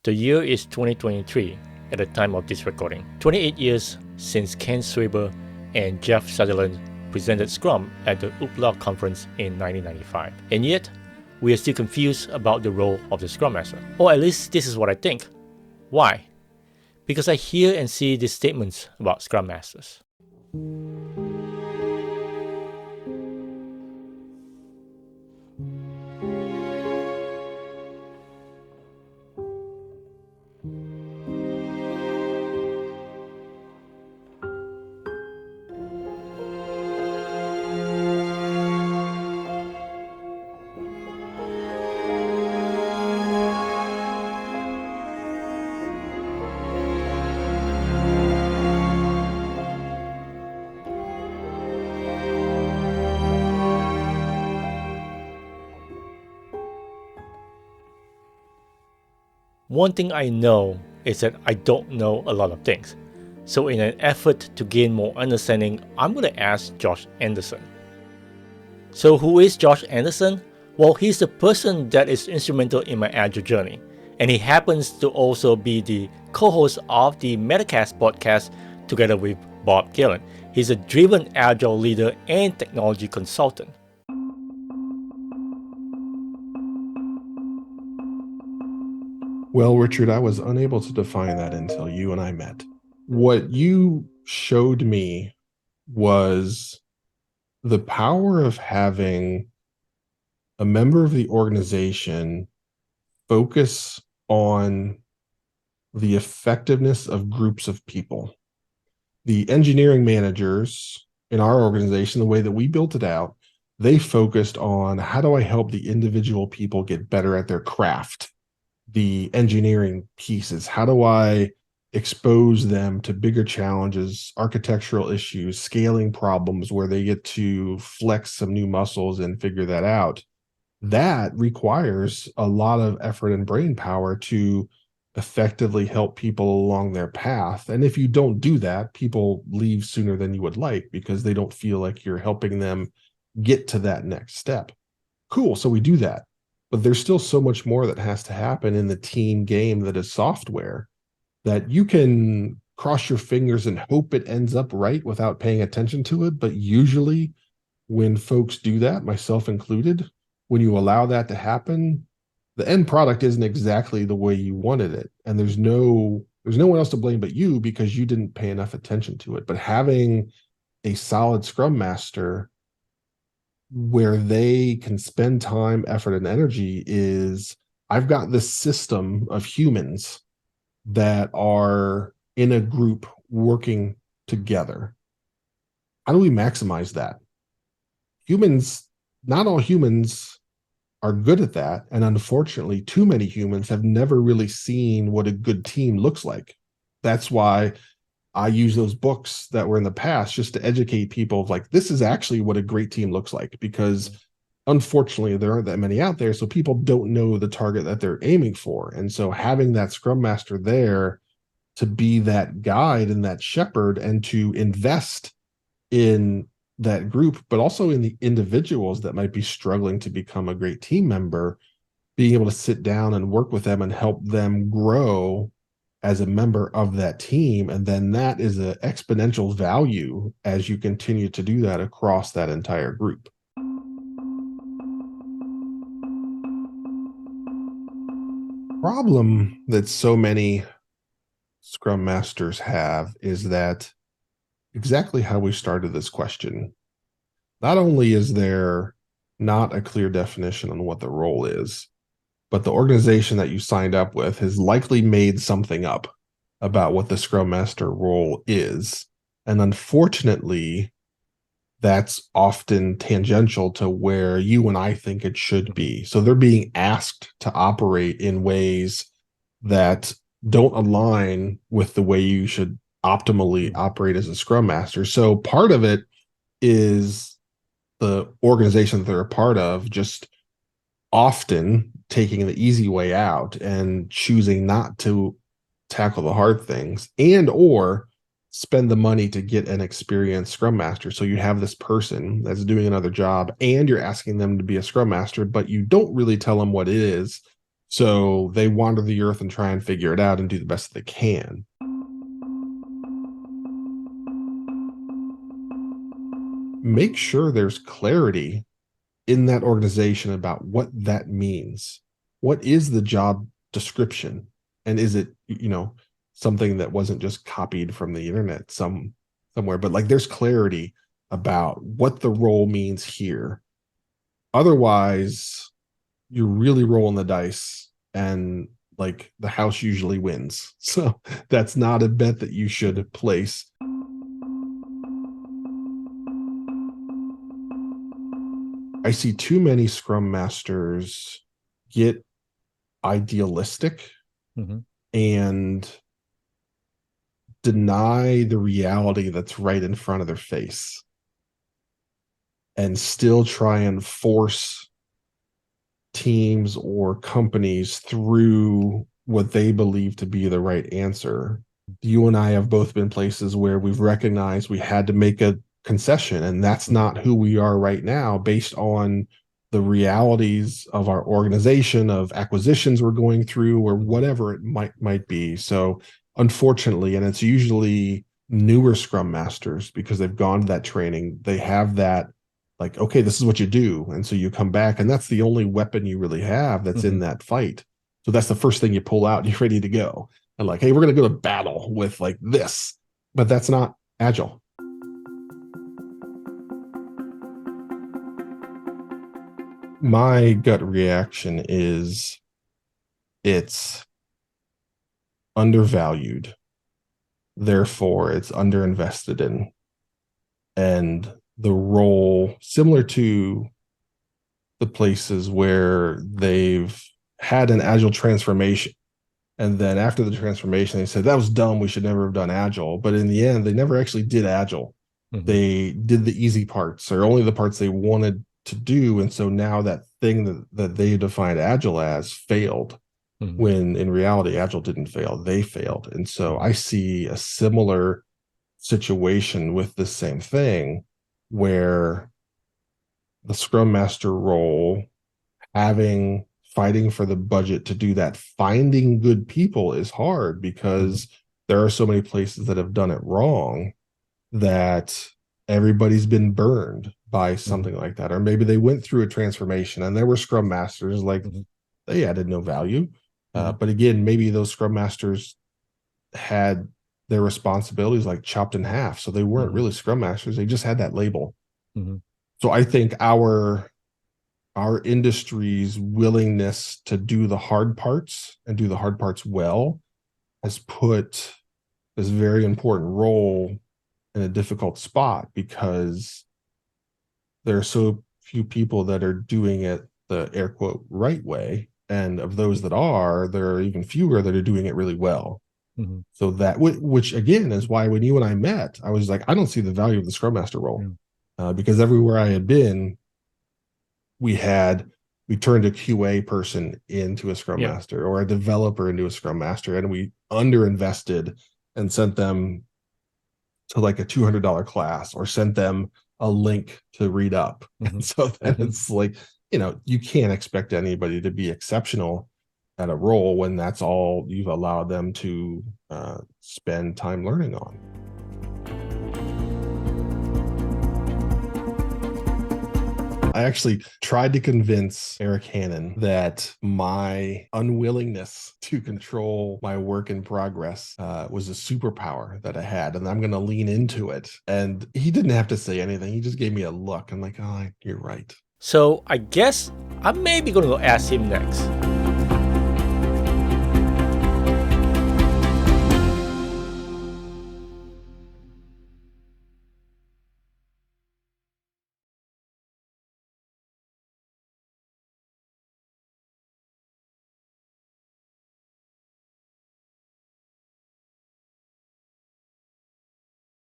The year is 2023 at the time of this recording. 28 years since Ken Swaber and Jeff Sutherland presented Scrum at the UPLA conference in 1995. And yet, we are still confused about the role of the Scrum Master. Or at least this is what I think. Why? Because I hear and see these statements about Scrum Masters. One thing I know is that I don't know a lot of things. So in an effort to gain more understanding, I'm going to ask Josh Anderson. So who is Josh Anderson? Well, he's the person that is instrumental in my Agile journey. And he happens to also be the co-host of the Metacast podcast together with Bob Gillen. He's a driven Agile leader and technology consultant. Well, Richard, I was unable to define that until you and I met. What you showed me was the power of having a member of the organization focus on the effectiveness of groups of people. The engineering managers in our organization, the way that we built it out, they focused on how do I help the individual people get better at their craft? The engineering pieces, how do I expose them to bigger challenges, architectural issues, scaling problems where they get to flex some new muscles and figure that out. That requires a lot of effort and brain power to effectively help people along their path. And if you don't do that, people leave sooner than you would like because they don't feel like you're helping them get to that next step. Cool, so we do that. But there's still so much more that has to happen in the team game that is software that you can cross your fingers and hope it ends up right without paying attention to it. But usually when folks do that, myself included, when you allow that to happen, the end product isn't exactly the way you wanted it. And there's no one else to blame but you because you didn't pay enough attention to it. But having a solid Scrum Master where they can spend time, effort, and energy is I've got this system of humans that are in a group working together. How do we maximize that? Humans, not all humans are good at that. And unfortunately, too many humans have never really seen what a good team looks like. That's why I use those books that were in the past just to educate people of like, this is actually what a great team looks like, because unfortunately there aren't that many out there. So people don't know the target that they're aiming for. And so having that Scrum Master there to be that guide and that shepherd and to invest in that group, but also in the individuals that might be struggling to become a great team member, being able to sit down and work with them and help them grow as a member of that team. And then that is an exponential value as you continue to do that across that entire group. Problem that so many Scrum Masters have is that exactly how we started this question. Not only is there not a clear definition on what the role is, but the organization that you signed up with has likely made something up about what the Scrum Master role is. And unfortunately, that's often tangential to where you and I think it should be. So they're being asked to operate in ways that don't align with the way you should optimally operate as a Scrum Master. So part of it is the organization that they're a part of just often taking the easy way out and choosing not to tackle the hard things and or spend the money to get an experienced Scrum Master. So you have this person that's doing another job and you're asking them to be a Scrum Master, but you don't really tell them what it is. So they wander the earth and try and figure it out and do the best they can. Make sure there's clarity in that organization about what that means. What is the job description? And is it, something that wasn't just copied from the internet somewhere, but like there's clarity about what the role means here. Otherwise, you're really rolling the dice and like the house usually wins. So that's not a bet that you should place. I see too many scrum masters get idealistic Mm-hmm. and deny the reality that's right in front of their face and still try and force teams or companies through what they believe to be the right answer. You and I have both been places where we've recognized we had to make a concession, and that's not who we are right now based on the realities of our organization, of acquisitions we're going through, or whatever it might be. So unfortunately, and it's usually newer scrum masters because they've gone to that training, they have that like, okay, this is what you do. And so you come back, and that's the only weapon you really have that's in that fight. So that's the first thing you pull out, and you're ready to go. And like, hey, we're going to go to battle with like this, but that's not agile. My gut reaction is it's undervalued. Therefore, it's underinvested in. And the role, similar to the places where they've had an agile transformation, and then after the transformation, they said that was dumb. We should never have done agile. But in the end, they never actually did agile. They did the easy parts, or only the parts they wanted to do. And so now that thing that they defined agile as failed, when in reality, agile didn't fail. They failed. And so I see a similar situation with the same thing where the Scrum Master role, fighting for the budget to do that, finding good people is hard because there are so many places that have done it wrong that everybody's been burned by something like that. Or maybe they went through a transformation and there were Scrum Masters like they added no value. But again, maybe those Scrum Masters had their responsibilities like chopped in half. So they weren't really Scrum Masters. They just had that label. So I think our industry's willingness to do the hard parts and do the hard parts well has put this very important role in a difficult spot because there are so few people that are doing it the air quote right way. And of those that are, there are even fewer that are doing it really well. So that, which again is why when you and I met, I was like, I don't see the value of the Scrum Master role because everywhere I had been, we turned a QA person into a Scrum Master or a developer into a Scrum Master, and we underinvested and sent them to like a $200 class or sent them a link to read up. And so then it's like, you can't expect anybody to be exceptional at a role when that's all you've allowed them to spend time learning on. I actually tried to convince Eric Hannon that my unwillingness to control my work in progress was a superpower that I had, and I'm going to lean into it. And he didn't have to say anything. He just gave me a look. I'm like, oh, you're right. So I guess I'm maybe going to ask him next.